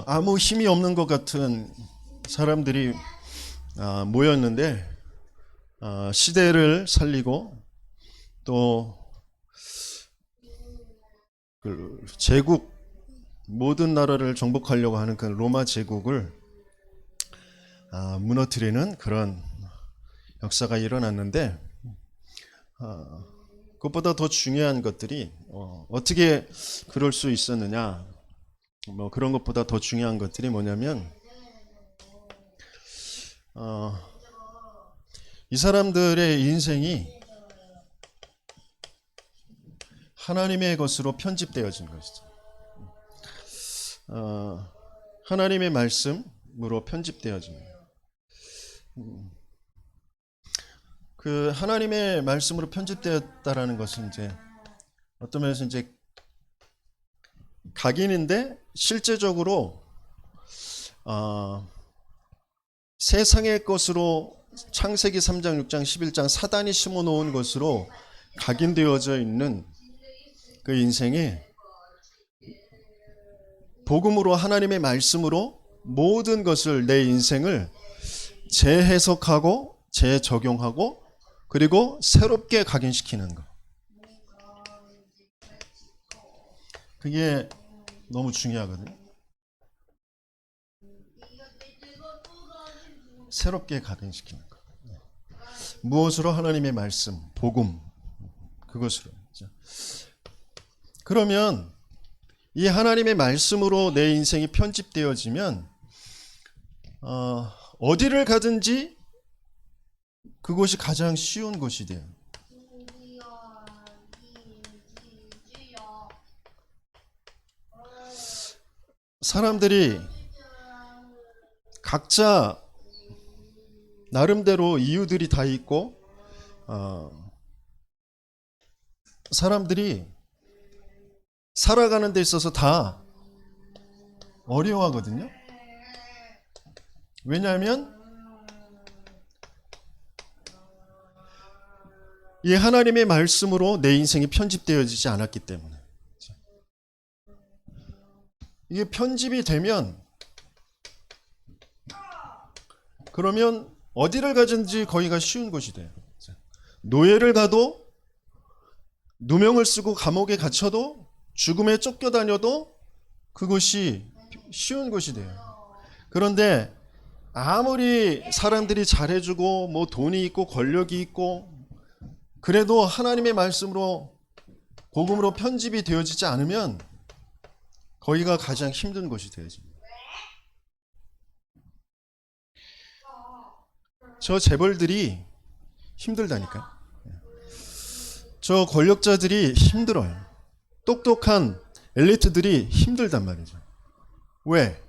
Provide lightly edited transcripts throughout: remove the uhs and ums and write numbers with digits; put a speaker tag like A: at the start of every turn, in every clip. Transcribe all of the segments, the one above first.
A: 아무 힘이 없는 것 같은 사람들이 모였는데 시대를 살리고 또 그 제국 모든 나라를 정복하려고 하는 그 로마 제국을 무너뜨리는 그런 역사가 일어났는데 그것보다 더 중요한 것들이 어떻게 그럴 수 있었느냐, 뭐 그런 것보다 더 중요한 것들이 뭐냐면 이 사람들의 인생이 하나님의 것으로 편집되어진 것이죠. 하나님의 말씀으로 편집되어진 거예요. 그 하나님의 말씀으로 편집되었다라는 것은 이제 어떤 면에서 이제 각인인데 실제적으로 세상의 것으로 창세기 3장, 6장, 11장 사단이 심어놓은 것으로 각인되어져 있는 그 인생이 복음으로 하나님의 말씀으로 모든 것을 내 인생을 재해석하고 재적용하고 그리고 새롭게 각인시키는 것. 그게 너무 중요하거든요. 새롭게 각인시키는 것. 무엇으로? 하나님의 말씀, 복음, 그것으로. 그러면 이 하나님의 말씀으로 내 인생이 편집되어지면 어디를 가든지 그곳이 가장 쉬운 곳이 돼요. 사람들이 각자 나름대로 이유들이 다 있고 사람들이 살아가는 데 있어서 다 어려워하거든요. 왜냐하면 이 하나님의 말씀으로 내 인생이 편집되어지지 않았기 때문에. 이게 편집이 되면 그러면 어디를 가든지 거기가 쉬운 곳이 돼요. 노예를 가도 누명을 쓰고 감옥에 갇혀도 죽음에 쫓겨다녀도 그곳이 쉬운 곳이 돼요. 그런데 아무리 사람들이 잘해주고 뭐 돈이 있고 권력이 있고 그래도 하나님의 말씀으로 복음으로 편집이 되어지지 않으면 거기가 가장 힘든 곳이 되어집니다. 저 재벌들이 힘들다니까요. 저 권력자들이 힘들어요. 똑똑한 엘리트들이 힘들단 말이죠. 왜?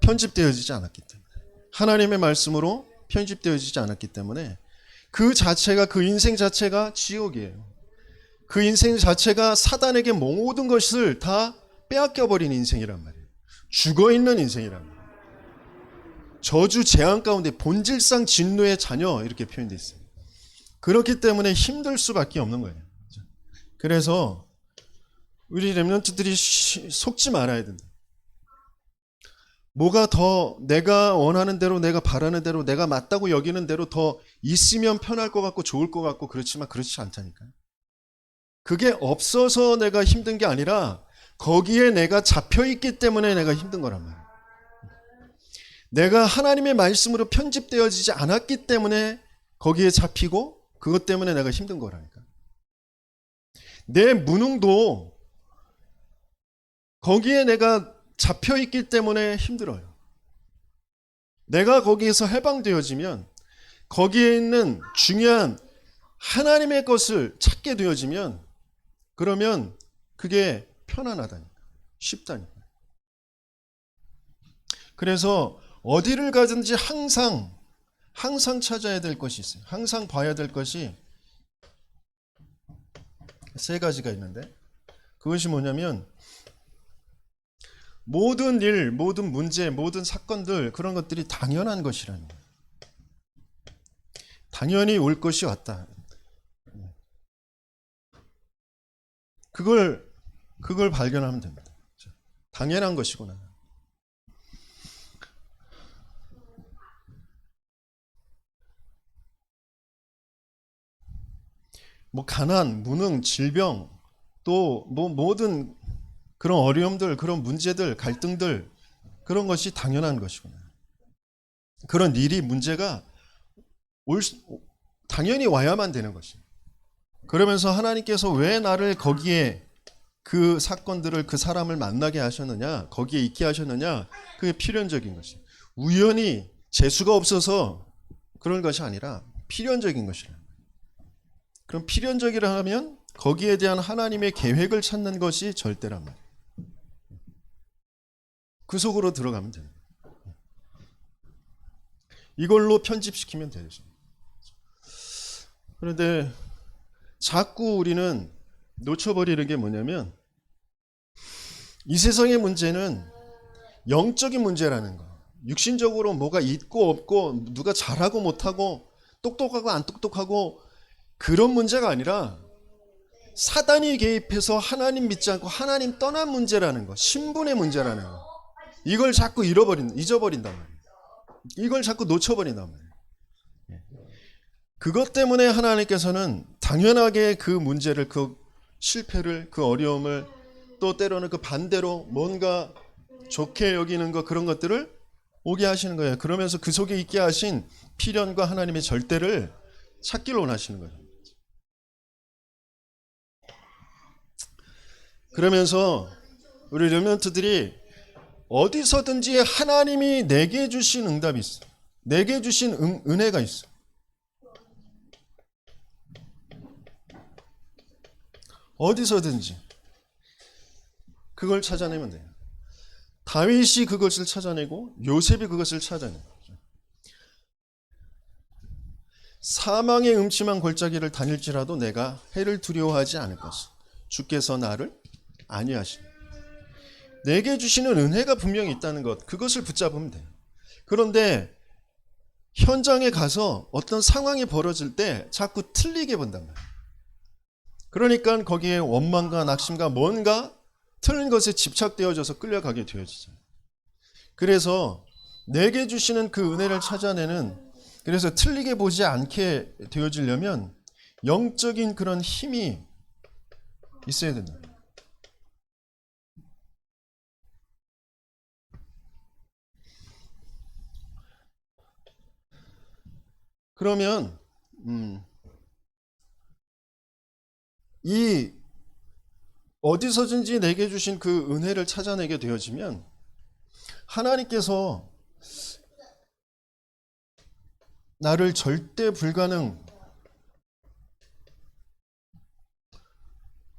A: 편집되어지지 않았기 때문에. 하나님의 말씀으로 편집되어지지 않았기 때문에 그 자체가, 그 인생 자체가 지옥이에요. 그 인생 자체가 사단에게 모든 것을 다 빼앗겨버린 인생이란 말이에요. 죽어있는 인생이란 말이에요. 저주 재앙 가운데 본질상 진노의 자녀 이렇게 표현되어 있어요. 그렇기 때문에 힘들 수밖에 없는 거예요. 그래서 우리 렘넌트들이 속지 말아야 된다. 뭐가 더 내가 원하는 대로, 내가 바라는 대로, 내가 맞다고 여기는 대로 더 있으면 편할 것 같고 좋을 것 같고 그렇지만 그렇지 않다니까요. 그게 없어서 내가 힘든 게 아니라 거기에 내가 잡혀있기 때문에 내가 힘든 거란 말이에요. 내가 하나님의 말씀으로 편집되어지지 않았기 때문에 거기에 잡히고 그것 때문에 내가 힘든 거라니까. 내 무능도 거기에 내가 잡혀있기 때문에 힘들어요. 내가 거기에서 해방되어지면 거기에 있는 중요한 하나님의 것을 찾게 되어지면 그러면 그게 편안하다니까. 쉽다니까. 그래서 어디를 가든지 항상 찾아야 될 것이 있어요. 항상 봐야 될 것이 세 가지가 있는데 그것이 뭐냐면 모든 일, 모든 문제, 모든 사건들 그런 것들이 당연한 것이라는 거예요. 당연히 올 것이 왔다. 그걸 발견하면 됩니다. 당연한 것이구나. 뭐 가난, 무능, 질병, 또 뭐 모든 그런 어려움들, 그런 문제들, 갈등들, 그런 것이 당연한 것이구나. 그런 일이 문제가 당연히 와야만 되는 것이에요. 그러면서 하나님께서 왜 나를 거기에 그 사건들을 그 사람을 만나게 하셨느냐, 거기에 있게 하셨느냐, 그게 필연적인 것이에요. 우연히 재수가 없어서 그런 것이 아니라 필연적인 것이라. 그럼 필연적이라 하면 거기에 대한 하나님의 계획을 찾는 것이 절대란 말이에요. 그 속으로 들어가면 돼요. 이걸로 편집시키면 되죠. 그런데 자꾸 우리는 놓쳐버리는 게 뭐냐면 이 세상의 문제는 영적인 문제라는 거. 육신적으로 뭐가 있고 없고 누가 잘하고 못하고 똑똑하고 안 똑똑하고 그런 문제가 아니라 사단이 개입해서 하나님 믿지 않고 하나님 떠난 문제라는 거. 신분의 문제라는 거. 이걸 자꾸 잊어버린단 말이에요. 이걸 자꾸 놓쳐버린단 말이에요. 그것 때문에 하나님께서는 당연하게 그 문제를, 그 실패를, 그 어려움을, 또 때로는 그 반대로 뭔가 좋게 여기는 것, 그런 것들을 오게 하시는 거예요. 그러면서 그 속에 있게 하신 필연과 하나님의 절대를 찾기를 원하시는 거예요. 그러면서 우리 르멘트들이 어디서든지 하나님이 내게 주신 응답이 있어. 내게 주신 은혜가 있어. 어디서든지 그걸 찾아내면 돼요. 다윗이 그것을 찾아내고 요셉이 그것을 찾아내요. 사망의 음침한 골짜기를 다닐지라도 내가 해를 두려워하지 않을 것을 주께서 나를 안위하시니. 내게 주시는 은혜가 분명히 있다는 것, 그것을 붙잡으면 돼요. 그런데 현장에 가서 어떤 상황이 벌어질 때 자꾸 틀리게 본단 말이에요. 그러니까 거기에 원망과 낙심과 뭔가 틀린 것에 집착되어져서 끌려가게 되어지죠. 그래서 내게 주시는 그 은혜를 찾아내는, 그래서 틀리게 보지 않게 되어지려면 영적인 그런 힘이 있어야 된다. 그러면 이 어디서든지 내게 주신 그 은혜를 찾아내게 되어지면 하나님께서 나를 절대 불가능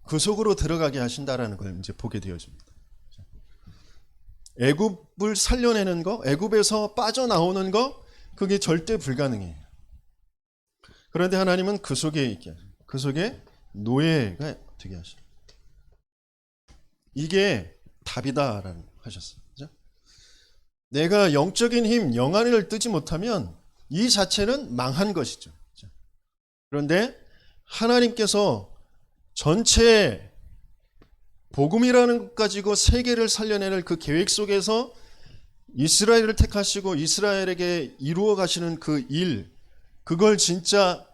A: 그 속으로 들어가게 하신다라는 걸 이제 보게 되어집니다. 애굽을 살려내는 거, 애굽에서 빠져나오는 거, 그게 절대 불가능해요. 그런데 하나님은 그 속에 있게 하셔요. 그 속에 노예가 되게 하셔요. 이게 답이다라는 하셨어요. 그죠? 내가 영적인 힘, 영안을 뜨지 못하면 이 자체는 망한 것이죠. 그죠? 그런데 하나님께서 전체 복음이라는 것 가지고 세계를 살려내는 그 계획 속에서 이스라엘을 택하시고 이스라엘에게 이루어 가시는 그 일, 그걸 진짜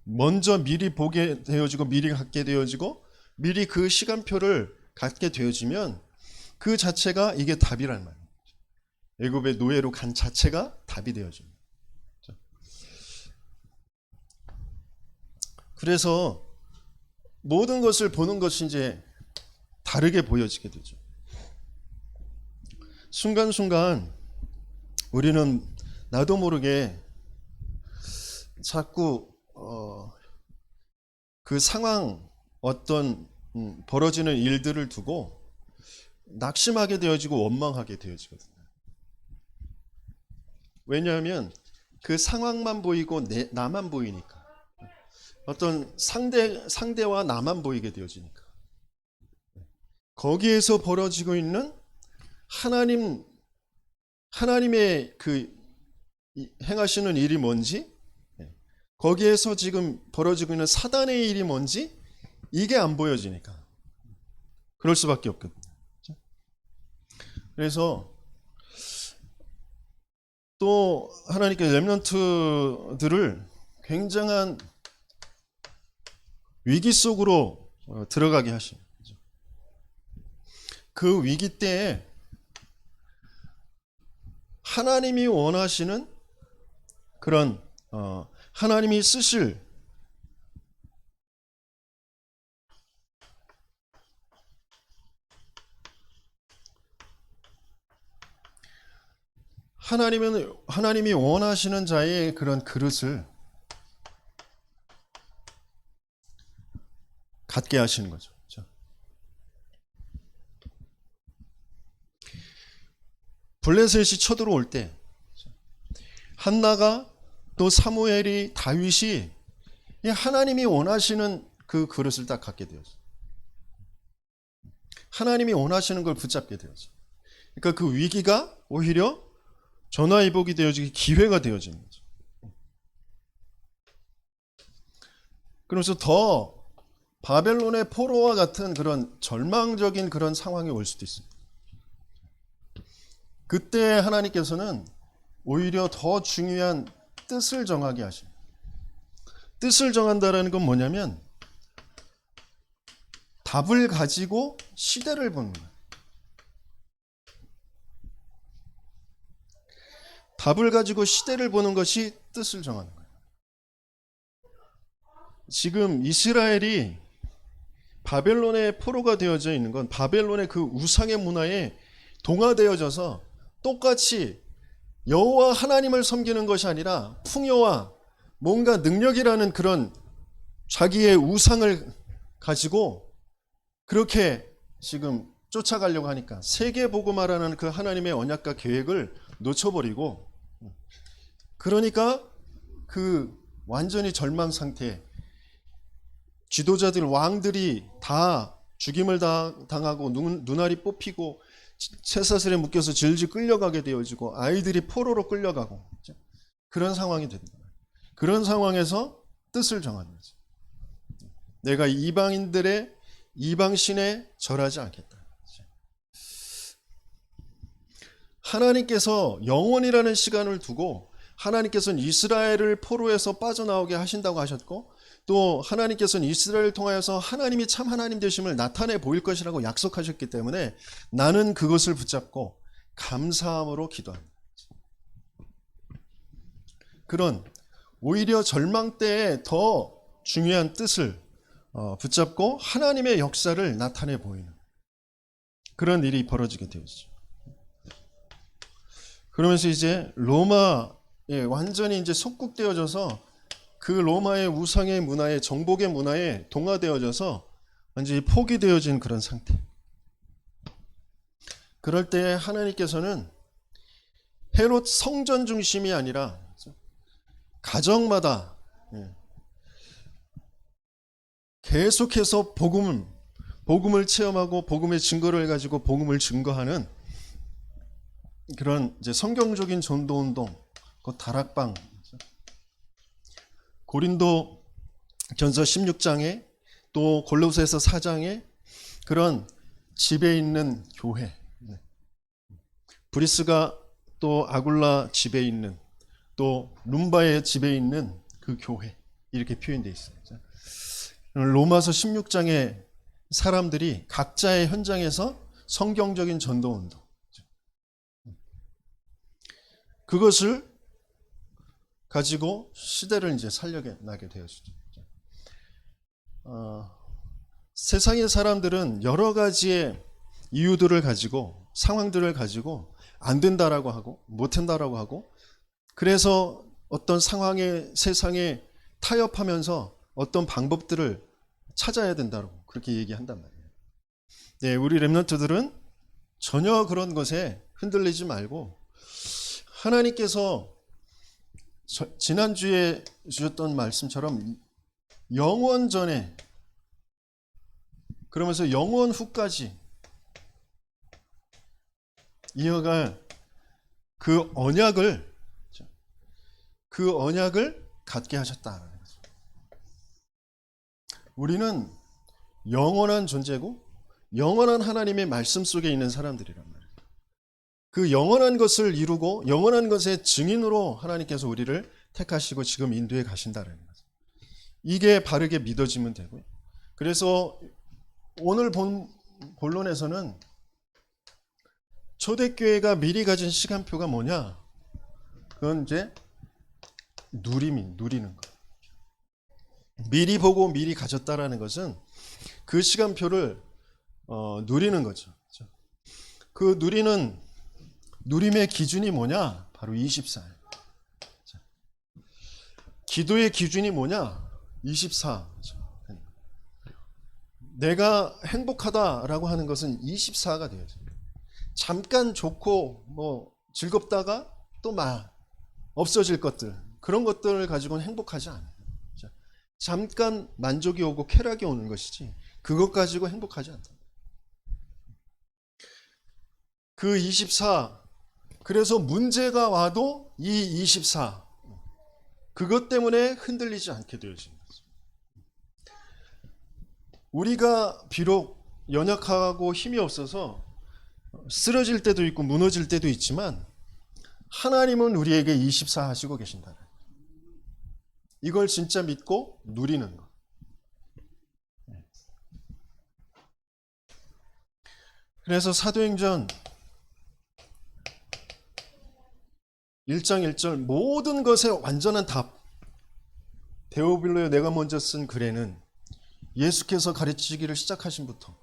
A: 먼저 미리 보게 되어지고 미리 갖게 되어지고 미리 그 시간표를 갖게 되어지면 그 자체가 이게 답이란 말이에요. 애굽의 노예로 간 자체가 답이 되어집니다. 그래서 모든 것을 보는 것이 이제 다르게 보여지게 되죠. 순간순간 우리는 나도 모르게 자꾸 그 상황, 어떤 벌어지는 일들을 두고 낙심하게 되어지고 원망하게 되어지거든요. 왜냐하면 그 상황만 보이고 나만 보이니까. 어떤 상대와 나만 보이게 되어지니까. 거기에서 벌어지고 있는 하나님의 그 행하시는 일이 뭔지, 거기에서 지금 벌어지고 있는 사단의 일이 뭔지, 이게 안 보여지니까 그럴 수밖에 없거든요. 그래서 또 하나님께 렘넌트들을 굉장한 위기 속으로 들어가게 하십니다. 그 위기 때에 하나님이 원하시는 그런 하나님이 쓰실 하나님이 원하시는 자의 그런 그릇을 갖게 하시는 거죠. 블레셋이 쳐들어올 때 한나가 또 사무엘이 다윗이 하나님이 원하시는 그 그릇을 딱 갖게 되었어요. 하나님이 원하시는 걸 붙잡게 되었어요. 그러니까 그 위기가 오히려 전화위복이 되어지기 기회가 되어지는 거죠. 그러면서 더 바벨론의 포로와 같은 그런 절망적인 그런 상황이 올 수도 있습니다. 그때 하나님께서는 오히려 더 중요한 뜻을 정하게 하십니다. 뜻을 정한다라는 건 뭐냐면 답을 가지고 시대를 보는 거예요. 답을 가지고 시대를 보는 것이 뜻을 정하는 거예요. 지금 이스라엘이 바벨론의 포로가 되어져 있는 건 바벨론의 그 우상의 문화에 동화되어져서 똑같이 여호와 하나님을 섬기는 것이 아니라 풍요와 뭔가 능력이라는 그런 자기의 우상을 가지고 그렇게 지금 쫓아가려고 하니까 세계복음화라는 그 하나님의 언약과 계획을 놓쳐버리고, 그러니까 그 완전히 절망 상태, 지도자들 왕들이 다 죽임을 당하고 눈알이 뽑히고 쇠사슬에 묶여서 질질 끌려가게 되어지고 아이들이 포로로 끌려가고 그런 상황이 된다. 그런 상황에서 뜻을 정하는 거죠. 내가 이방인들의 이방신에 절하지 않겠다. 하나님께서 영원이라는 시간을 두고 하나님께서는 이스라엘을 포로에서 빠져나오게 하신다고 하셨고, 또 하나님께서는 이스라엘을 통하여서 하나님이 참 하나님 되심을 나타내 보일 것이라고 약속하셨기 때문에 나는 그것을 붙잡고 감사함으로 기도합니다. 그런 오히려 절망 때에 더 중요한 뜻을 붙잡고 하나님의 역사를 나타내 보이는 그런 일이 벌어지게 되었죠. 그러면서 이제 로마에 완전히 이제 속국되어져서 그 로마의 우상의 문화에, 정복의 문화에 동화되어져서 완전히 포기되어진 그런 상태. 그럴 때 하나님께서는 헤롯 성전 중심이 아니라 가정마다 계속해서 복음을 체험하고 복음의 증거를 가지고 복음을 증거하는 그런 이제 성경적인 전도운동, 그 다락방, 고린도 전서 16장에 또 골로새서 4장에 그런 집에 있는 교회, 브리스가 또 아굴라 집에 있는, 또 룸바의 집에 있는 그 교회, 이렇게 표현되어 있어요. 로마서 16장의 사람들이 각자의 현장에서 성경적인 전도운동, 그것을 가지고 시대를 이제 살려나게 되었죠. 세상의 사람들은 여러 가지의 이유들을 가지고, 상황들을 가지고 안 된다라고 하고 못 한다라고 하고, 그래서 어떤 상황에, 세상에 타협하면서 어떤 방법들을 찾아야 된다고 그렇게 얘기한단 말이에요. 네, 우리 렘넌트들은 전혀 그런 것에 흔들리지 말고 하나님께서 지난주에 주셨던 말씀처럼 영원 전에, 그러면서 영원 후까지 이어갈 그 언약을 갖게 하셨다는 거죠. 우리는 영원한 존재고 영원한 하나님의 말씀 속에 있는 사람들이란 말이에요. 그 영원한 것을 이루고 영원한 것의 증인으로 하나님께서 우리를 택하시고 지금 인도에 가신다는 거죠. 이게 바르게 믿어지면 되고요. 그래서 오늘 본론에서는 초대교회가 미리 가진 시간표가 뭐냐? 그건 이제 누리는 거. 미리 보고 미리 가졌다라는 것은 그 시간표를 누리는 거죠. 그 누림의 기준이 뭐냐? 바로 24. 기도의 기준이 뭐냐? 24. 내가 행복하다라고 하는 것은 24가 되어져. 잠깐 좋고 뭐 즐겁다가 또 없어질 것들, 그런 것들을 가지고는 행복하지 않아요. 잠깐 만족이 오고 쾌락이 오는 것이지 그것 가지고 행복하지 않다. 그 24, 그래서 문제가 와도 이 24, 그것 때문에 흔들리지 않게 되어지는 거죠. 우리가 비록 연약하고 힘이 없어서 쓰러질 때도 있고 무너질 때도 있지만 하나님은 우리에게 24 하시고 계신다. 이걸 진짜 믿고 누리는 것. 그래서 사도행전 1장 1절 모든 것의 완전한 답. 데오빌로에 내가 먼저 쓴 글에는 예수께서 가르치기를 시작하신 부터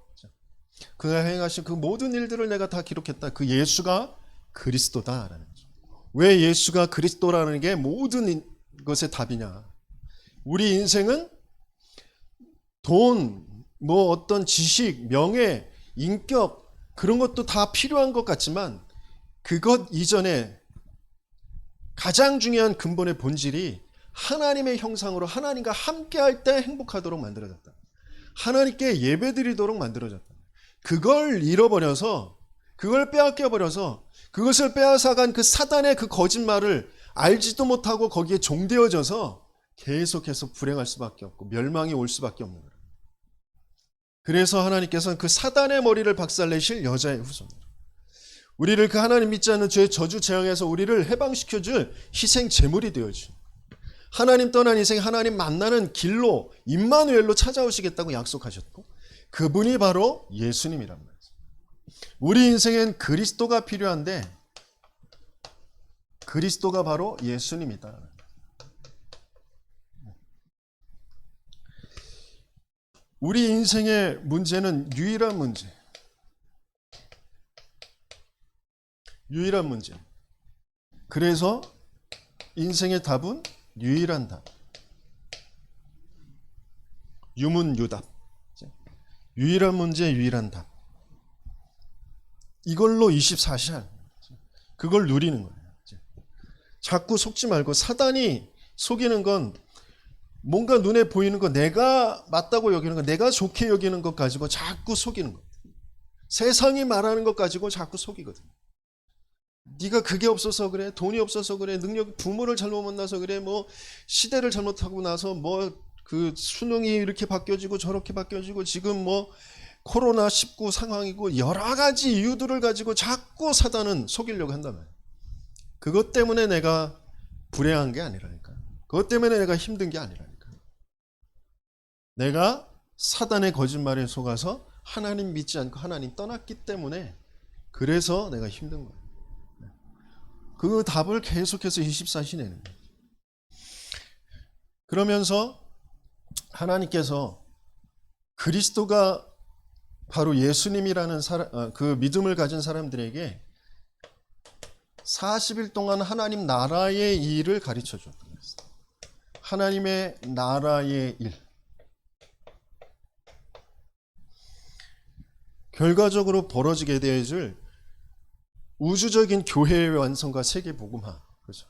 A: 그가 행하신 그 모든 일들을 내가 다 기록했다. 그 예수가 그리스도다라는 거죠. 왜 예수가 그리스도라는 게 모든 것의 답이냐? 우리 인생은 돈, 뭐 어떤 지식, 명예, 인격 그런 것도 다 필요한 것 같지만 그것 이전에 가장 중요한 근본의 본질이 하나님의 형상으로 하나님과 함께할 때 행복하도록 만들어졌다. 하나님께 예배드리도록 만들어졌다. 그걸 잃어버려서, 그걸 빼앗겨버려서, 그것을 빼앗아간 그 사단의 그 거짓말을 알지도 못하고 거기에 종되어져서 계속해서 불행할 수밖에 없고 멸망이 올 수밖에 없는 거예요. 그래서 하나님께서는 그 사단의 머리를 박살내실 여자의 후손으로 우리를 그 하나님 믿지 않는 죄의 저주 재앙에서 우리를 해방시켜줄 희생 제물이 되어주. 하나님 떠난 인생, 하나님 만나는 길로 임마누엘로 찾아오시겠다고 약속하셨고 그분이 바로 예수님이란 말이에요. 우리 인생엔 그리스도가 필요한데 그리스도가 바로 예수님이다. 우리 인생의 문제는 유일한 문제. 유일한 문제. 그래서 인생의 답은 유일한 답. 유문유답. 유일한 문제, 유일한 답. 이걸로 24시간. 그걸 누리는 거예요. 자꾸 속지 말고 사단이 속이는 건 뭔가 눈에 보이는 거, 내가 맞다고 여기는 거, 내가 좋게 여기는 것 가지고 자꾸 속이는 거. 세상이 말하는 것 가지고 자꾸 속이거든. 네가 그게 없어서 그래, 돈이 없어서 그래, 능력, 부모를 잘못 만나서 그래, 뭐 시대를 잘못하고 나서 뭐 그 수능이 이렇게 바뀌어지고 저렇게 바뀌어지고 지금 뭐 코로나19 상황이고 여러 가지 이유들을 가지고 자꾸 사단은 속이려고 한단 말이야. 그것 때문에 내가 불행한 게 아니라니까. 그것 때문에 내가 힘든 게 아니라니까. 내가 사단의 거짓말에 속아서 하나님 믿지 않고 하나님 떠났기 때문에 그래서 내가 힘든 거야. 그 답을 계속해서 24시 내는 거예요. 그러면서 하나님께서 그리스도가 바로 예수님이라는 그 믿음을 가진 사람들에게 40일 동안 하나님 나라의 일을 가르쳐 줬던 거예요. 하나님의 나라의 일. 결과적으로 벌어지게 되어질 우주적인 교회의 완성과 세계 복음화. 그렇죠?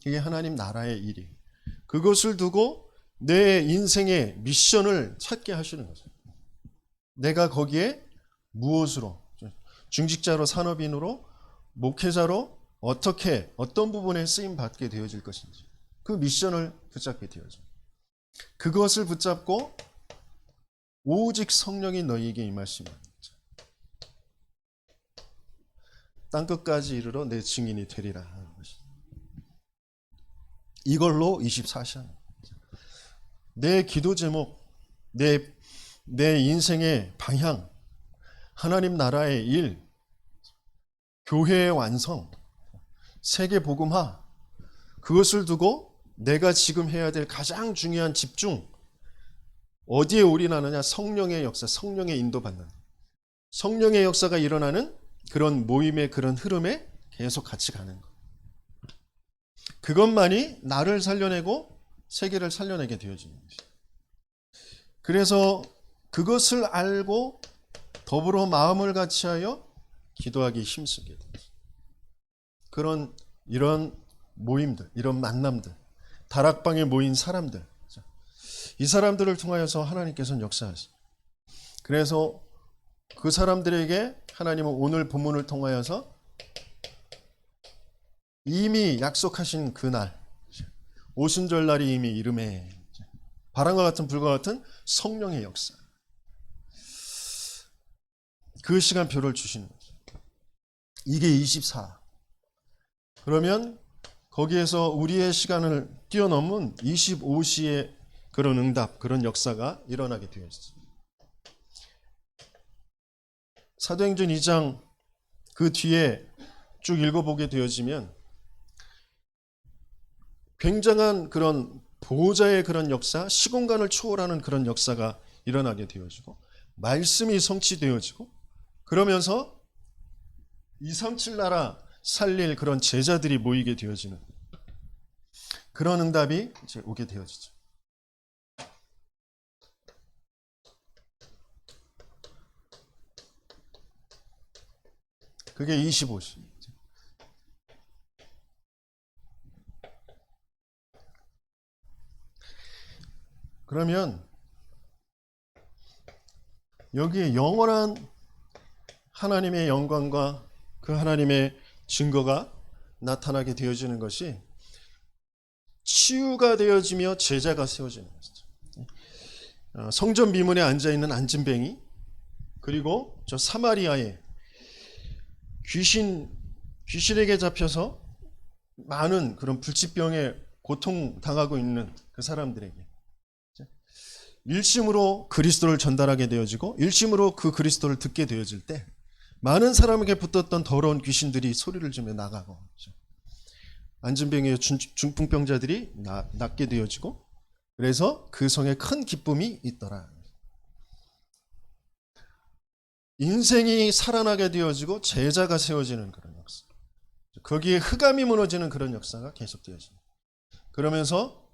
A: 이게 하나님 나라의 일이. 그것을 두고 내 인생의 미션을 찾게 하시는 거죠. 내가 거기에 무엇으로, 중직자로, 산업인으로, 목회자로 어떻게, 어떤 부분에 쓰임 받게 되어질 것인지 그 미션을 붙잡게 되어져. 그것을 붙잡고 오직 성령이 너희에게 임하시면 땅끝까지 이르러 내 증인이 되리라 하는 것입니다. 이걸로 24시간 내 기도 제목, 내 인생의 방향, 하나님 나라의 일, 교회의 완성, 세계 복음화, 그것을 두고 내가 지금 해야 될 가장 중요한 집중, 어디에 올인하느냐? 성령의 역사, 성령의 인도받는, 성령의 역사가 일어나는 그런 모임의 그런 흐름에 계속 같이 가는 것. 그것만이 나를 살려내고 세계를 살려내게 되어지는 것이죠. 그래서 그것을 알고 더불어 마음을 같이하여 기도하기 힘쓰게 됩니다. 이런 모임들, 이런 만남들, 다락방에 모인 사람들, 이 사람들을 통하여서 하나님께서는 역사하세요. 그래서 그 사람들에게 하나님은 오늘 본문을 통하여서 이미 약속하신 그날, 오순절날이 이미 이름에 바람과 같은 불과 같은 성령의 역사, 그 시간표를 주시는 거죠. 이게 24. 그러면 거기에서 우리의 시간을 뛰어넘은 25시의 그런 응답, 그런 역사가 일어나게 되어 있습니다. 사도행전 2장 그 뒤에 쭉 읽어보게 되어지면 굉장한 그런 보호자의 그런 역사, 시공간을 초월하는 그런 역사가 일어나게 되어지고 말씀이 성취되어지고 그러면서 237 나라 살릴 그런 제자들이 모이게 되어지는 그런 응답이 이제 오게 되어지죠. 그게 25시. 그러면 여기에 영원한 하나님의 영광과 그 하나님의 증거가 나타나게 되어지는 것이 치유가 되어지며 제자가 세워지는 것이죠. 성전 미문에 앉아있는 안진뱅이, 그리고 저 사마리아에 귀신에게 잡혀서 많은 그런 불치병에 고통당하고 있는 그 사람들에게 일심으로 그리스도를 전달하게 되어지고 일심으로 그 그리스도를 듣게 되어질 때 많은 사람에게 붙었던 더러운 귀신들이 소리를 지르며 나가고 안진병의 중풍병자들이 낫게 되어지고 그래서 그 성에 큰 기쁨이 있더라. 인생이 살아나게 되어지고 제자가 세워지는 그런 역사, 거기에 흑암이 무너지는 그런 역사가 계속되어집니다. 그러면서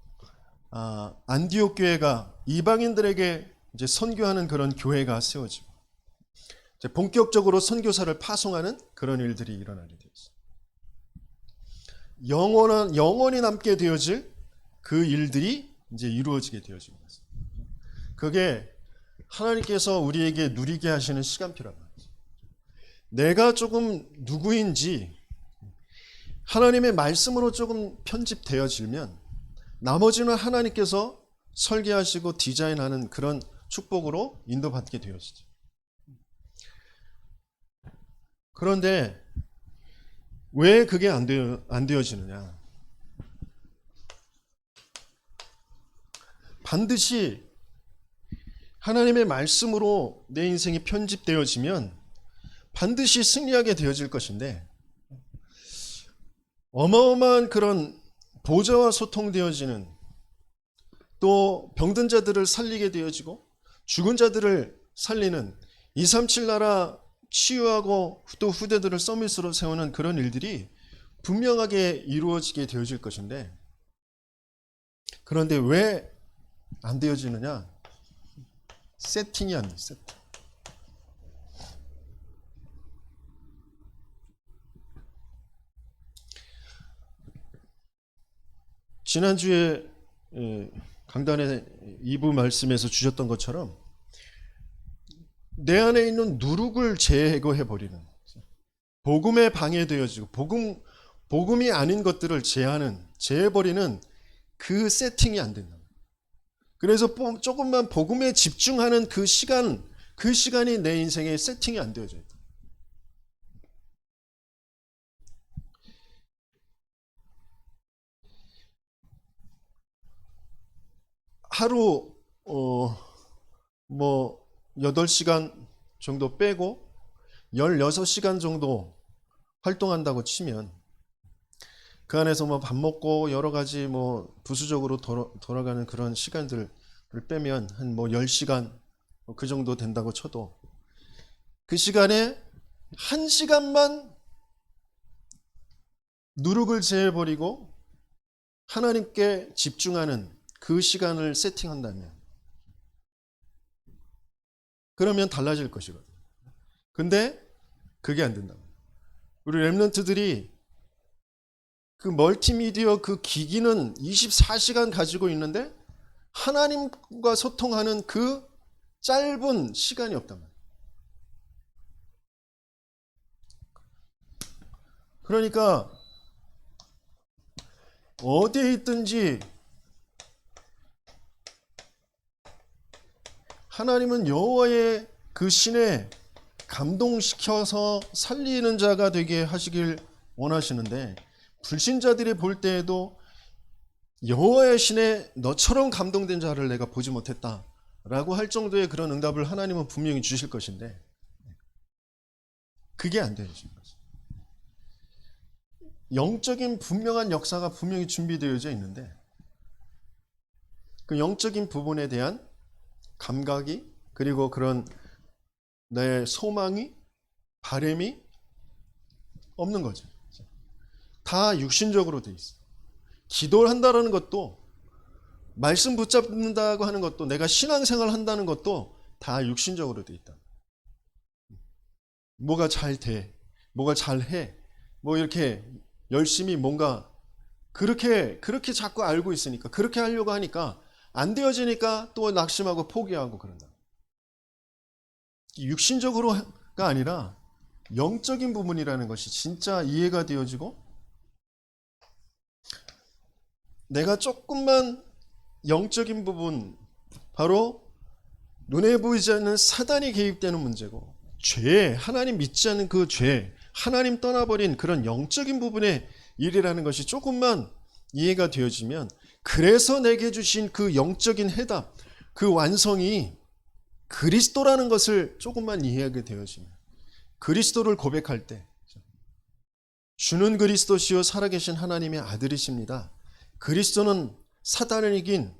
A: 안디옥 교회가 이방인들에게 이제 선교하는 그런 교회가 세워지고 이제 본격적으로 선교사를 파송하는 그런 일들이 일어나게 되었습니다. 영원히 남게 되어질 그 일들이 이제 이루어지게 되어집니다. 그게 하나님께서 우리에게 누리게 하시는 시간표라고 하죠. 내가 조금 누구인지 하나님의 말씀으로 조금 편집되어지면 나머지는 하나님께서 설계하시고 디자인하는 그런 축복으로 인도받게 되어지죠. 그런데 왜 그게 안 되어지느냐? 반드시 하나님의 말씀으로 내 인생이 편집되어지면 반드시 승리하게 되어질 것인데 어마어마한 그런 보좌와 소통되어지는 또 병든 자들을 살리게 되어지고 죽은 자들을 살리는 237 나라 치유하고 또 후대들을 서밋으로 세우는 그런 일들이 분명하게 이루어지게 되어질 것인데 그런데 왜 안 되어지느냐? 세팅이 안 돼. 세팅. 지난주에 강단의 2부 말씀에서 주셨던 것처럼 내 안에 있는 누룩을 제거해 버리는, 복음에 방해되어지고 복음이 아닌 것들을 제해버리는 그 세팅이 안 된다. 그래서 조금만 복음에 집중하는 그 시간이 내 인생에 세팅이 안 되어져 있다. 하루 뭐 8시간 정도 빼고 16시간 정도 활동한다고 치면 그 안에서 뭐 밥 먹고 여러 가지 뭐 부수적으로 돌아가는 그런 시간들을 빼면 한 뭐 10시간 그 정도 된다고 쳐도 그 시간에 1시간만 누룩을 제해버리고 하나님께 집중하는 그 시간을 세팅한다면 그러면 달라질 것이거든요. 근데 그게 안 된다. 우리 렘넌트들이 그 멀티미디어 그 기기는 24시간 가지고 있는데 하나님과 소통하는 그 짧은 시간이 없단 말이에요. 그러니까 어디에 있든지 하나님은 여호와의 그 신에 감동시켜서 살리는 자가 되게 하시길 원하시는데 불신자들이 볼 때에도 여호와의 신에 너처럼 감동된 자를 내가 보지 못했다라고 할 정도의 그런 응답을 하나님은 분명히 주실 것인데 그게 안 되는 거죠. 영적인 분명한 역사가 분명히 준비되어져 있는데 그 영적인 부분에 대한 감각이 그리고 그런 내 소망이 바람이 없는 거죠. 다 육신적으로 돼 있어요. 기도를 한다는 것도 말씀 붙잡는다고 하는 것도 내가 신앙생활을 한다는 것도 다 육신적으로 돼 있다. 뭐가 잘 돼, 뭐가 잘해, 뭐 이렇게 열심히 뭔가 그렇게 자꾸 알고 있으니까 그렇게 하려고 하니까 안 되어지니까 또 낙심하고 포기하고 그런다. 육신적으로가 아니라 영적인 부분이라는 것이 진짜 이해가 되어지고 내가 조금만 영적인 부분 바로 눈에 보이지 않는 사단이 개입되는 문제고 죄, 하나님 믿지 않는 그 죄, 하나님 떠나버린 그런 영적인 부분의 일이라는 것이 조금만 이해가 되어지면 그래서 내게 주신 그 영적인 해답, 그 완성이 그리스도라는 것을 조금만 이해하게 되어지면 그리스도를 고백할 때 주는 그리스도시요 살아계신 하나님의 아들이십니다. 그리스도는 사단을 이긴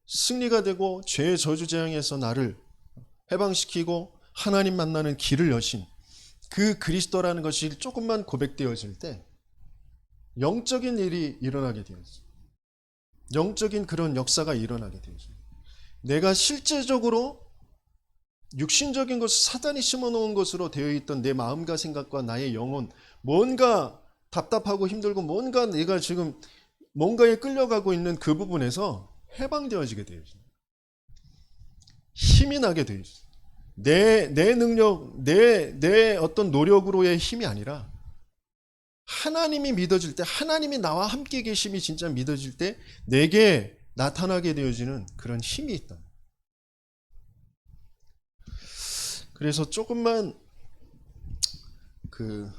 A: 승리가 되고 죄의 저주재앙에서 나를 해방시키고 하나님 만나는 길을 여신 그 그리스도라는 것이 조금만 고백되어질 때 영적인 일이 일어나게 되어져요. 영적인 그런 역사가 일어나게 되어져요. 내가 실제적으로 육신적인 것을 사단이 심어놓은 것으로 되어 있던 내 마음과 생각과 나의 영혼 뭔가 답답하고 힘들고 뭔가 내가 지금 뭔가에 끌려가고 있는 그 부분에서 해방되어지게 되어져요. 힘이 나게 되어져요. 내 능력, 내 어떤 노력으로의 힘이 아니라 하나님이 믿어질 때, 하나님이 나와 함께 계심이 진짜 믿어질 때 내게 나타나게 되어지는 그런 힘이 있다. 그래서 조금만 그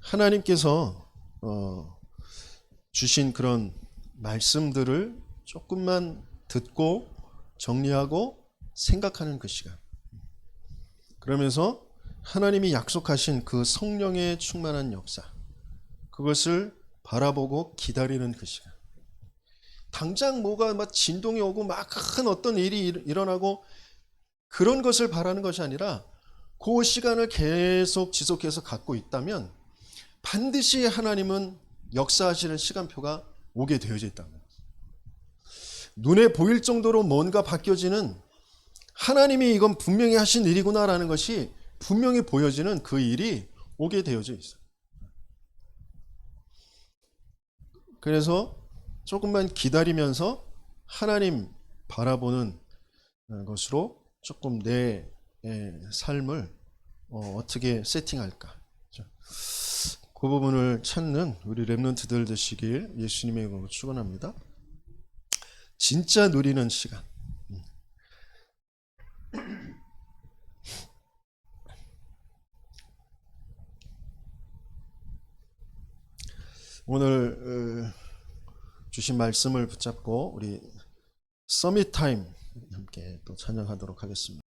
A: 하나님께서 주신 그런 말씀들을 조금만 듣고 정리하고 생각하는 그 시간. 그러면서 하나님이 약속하신 그 성령의 충만한 역사, 그것을 바라보고 기다리는 그 시간. 당장 뭐가 막 진동이 오고 막 큰 어떤 일이 일어나고 그런 것을 바라는 것이 아니라 그 시간을 계속 지속해서 갖고 있다면 반드시 하나님은 역사하시는 시간표가 오게 되어져 있다는 거예요. 눈에 보일 정도로 뭔가 바뀌어지는 하나님이 이건 분명히 하신 일이구나라는 것이 분명히 보여지는 그 일이 오게 되어져 있어요. 그래서 조금만 기다리면서 하나님 바라보는 것으로 조금 내 삶을 어떻게 세팅할까. 그 부분을 찾는 우리 렘넌트들 되시길 예수님의 이름으로 축원합니다. 진짜 누리는 시간. 오늘 주신 말씀을 붙잡고 우리 서밋 타임 함께 또 찬양하도록 하겠습니다.